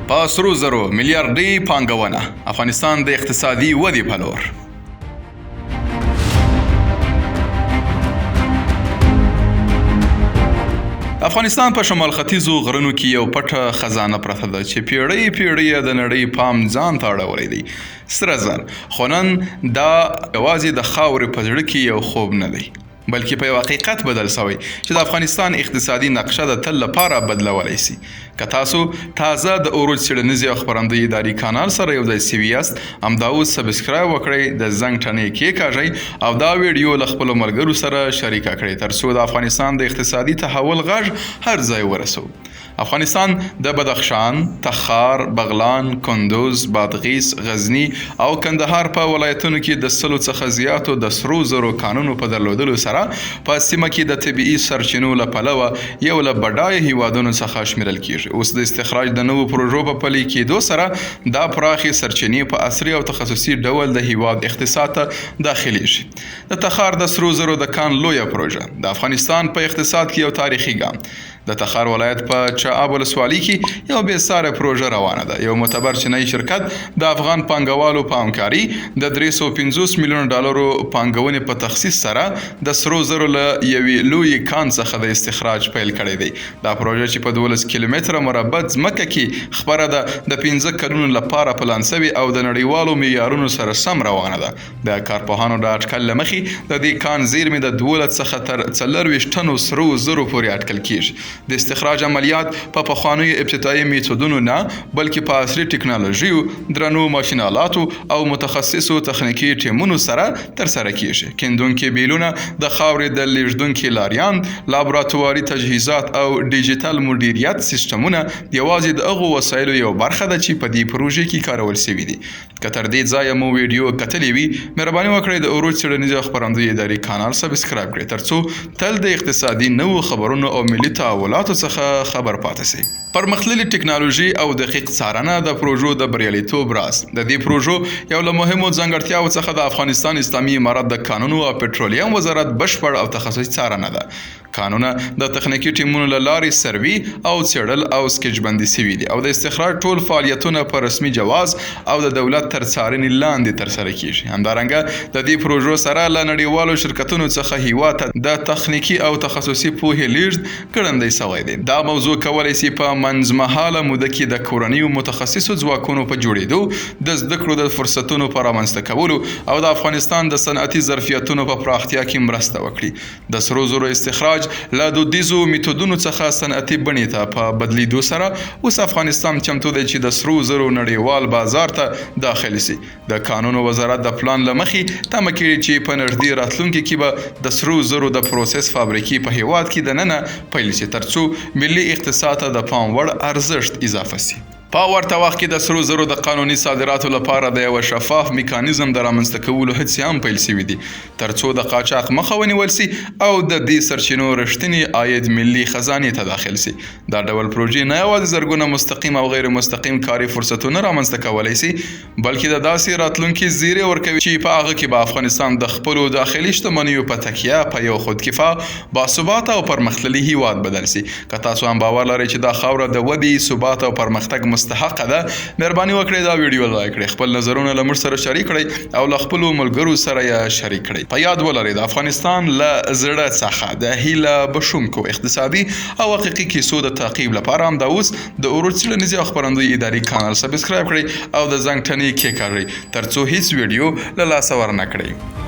په سرو زرو میلیارډي پانګونه افغانستان د اقتصادي ودې په لور. افغانستان په شمال ختیځو غرونو کې یو پټه خزانه پرته ده چې پیړۍ د نړۍ پام ځان ته اړولی دی. سره زر خو نن دا یوازې د خاورې په زړه کې یو خوب نه دی، بلکې په یو حقیقت بدل شوی چې د افغانستان اقتصادي نقشه د تل لپاره بدلولی شي. که تاسو تازه د اوروج څېړنیزې او خپرندوی اداري کانال سره یو ځای سوي یاست، همدا اوس سبسکرایب وکړئ، د زنګ ټنۍ کېکاږئ او دا ویډیو له خپلو ملګرو سره شریکه کړئ ترڅو د افغانستان د اقتصادي تحول غږ هر ځای ورسوو. افغانستان د بدخشان، تخار، بغلان، کندوز، بادغیس، غزني او کندهار په ولایتونو کې د 100 څخه زیاتو د سرو زرو کانونو په درلودلو سره په سیمه کې د طبیعي سرچینو له پلوه یو له بډایه هیوادونو څخه شمیرل کیږي. اوس د استخراج د نوو پروژو په پلي کېدو سره دا پراخې سرچینې په عصري او تخصصي ډول د هیواد اقتصاد ته داخليږي. د تخار د سرو زرو د کان لویه پروژه د افغانستان په اقتصاد کې یو تاریخي ګام. د تخار ولایت په چعاب ولسوالۍ کې یو بې ساره پروژه روانه ده. یو معتبر چینایي شرکت د افغان پانګوالو په همکاري د 350 میلیون ډالرو پانګونې په تخصیص سره د سرو زرو له یوې لویې کان څخه د استخراج پیل کړی دی. دا پروژه چې په 12 کیلومتره مربع ځمکه کې خپره ده د 15 کلونو لپاره پلان شوې او د نړیوالو معیارونو سره سم روانه ده. د کارپوهانو د اټکل له مخې د دې کان زیرمې د 12 څخه تر 24 ټنو سرو زرو پورې اټکل کیږي. د استخراج عملیات په پخوانیو ابتدایي میتودونو نه بلکې په عصري ټکنالوژیو، درنو ماشین آلاتو او متخصصو تخنیکي ټیمونو سره ترسره کیږي. کیندونکي بیلونه، د خاورې د لیږدونکي لاریان، لابراتواري تجهیزات او ډیجیټل مدیریت سیستمونه یوازې د هغو وسایلو یو برخه ده چې په دې پروژې کې کارول شوي دي. که تر دې ځایه مو ویډیو کتلې وي، مهرباني وکړئ د اوروج څېړنیز او خپرندوی اداري کانال سبسکرایب کړئ ترڅو تل د اقتصادي نوو خبرونو او ملي تحولاتو څخه خبر پاتې شئ. پرمختللې ټکنالوژي او دقیق څارنه د پروژو د بریالیتوب راز. د دې پروژو یو له مهمو ځانګړتیاو څخه د افغانستان اسلامي امارت د قانونو او پټرولیم وزارت بشپړ او تخصصي څارنه ده. قانونه د تخنیکي ټیمونو له لارې سروي او څېړل او سکیچ بندي شوي دي او د استخراج ټول فعالیتونه په رسمي جواز او د دولت تر څارنې لاندې ترسره کیږي. همدارنګه د دې پروژو سره له نړیوالو شرکتونو څخه هیواد ته د تخنیکي او تخصصي پوهې لیږد ګړندی شوی دی. دا موضوع کولی شي په منځمهاله موده کې د کورنیو متخصصو ځواکونو په جوړېدو، د زده کړو د فرصتونو په رامنځته کولو او د افغانستان د صنعتي ظرفیتونو په پراختیا کې مرسته وکړي. د سرو زرو استخراج له دودیزو میتودونو څخه صنعتي بڼې ته په بدلیدو سره اوس افغانستان چمتو دی چې د سرو زرو نړیوال بازار ته داخل شي. د قانونو وزارت د پلان له مخې تمه کړې چې په نږدې راتلونکي کې به د سرو زرو د پروسس فابریکې په هیواد کې دننه پیل شي ترڅو ملي اقتصاد ته د پام وړ ارزښت اضافه شي. په ورته وخت کې د سرو زرو د قانوني صادراتو لپاره د یو شفاف میکانیزم د رامنځته کولو هڅې هم پیل شوي دي ترڅو د قاچاق مخه ونیول شي او د دې سرچینو رښتینی عاید ملي خزانې ته داخل شي. دا ډول پروژې نه یوازې زرګونه مستقیم او غیر مستقیم کاري فرصتونه رامنځته کولی شي، بلکې د داسې راتلونکي زیری ورکوي چې په هغه کې به افغانستان د خپلو داخلي شتمنیو په تکیه په یو خودکفا، باثباته او پرمختللي هیواد بدل شي. که تاسو هم باور لرئ چې دا خاوره د ودې، ثبات او پرمختګ مستحق ده، مهرباني وکړئ دا ویډیو لایک کړئ، خپل نظرونه له موږ سره شریک کړئ او له خپلو ملګرو سره یې شریک کړئ. په یاد ولرئ د افغانستان له زړه څخه د هیله بښونکو اقتصادي او حقیقي کیسو د تعقیب لپاره همدا اوس د اوروج څېړنیز او خپرندوی اداري کانال سبسکرایب کړئ او د زنګ ټنۍ کېکاږئ ترڅو هیڅ ویډیو له لاسه ورنه کړئ.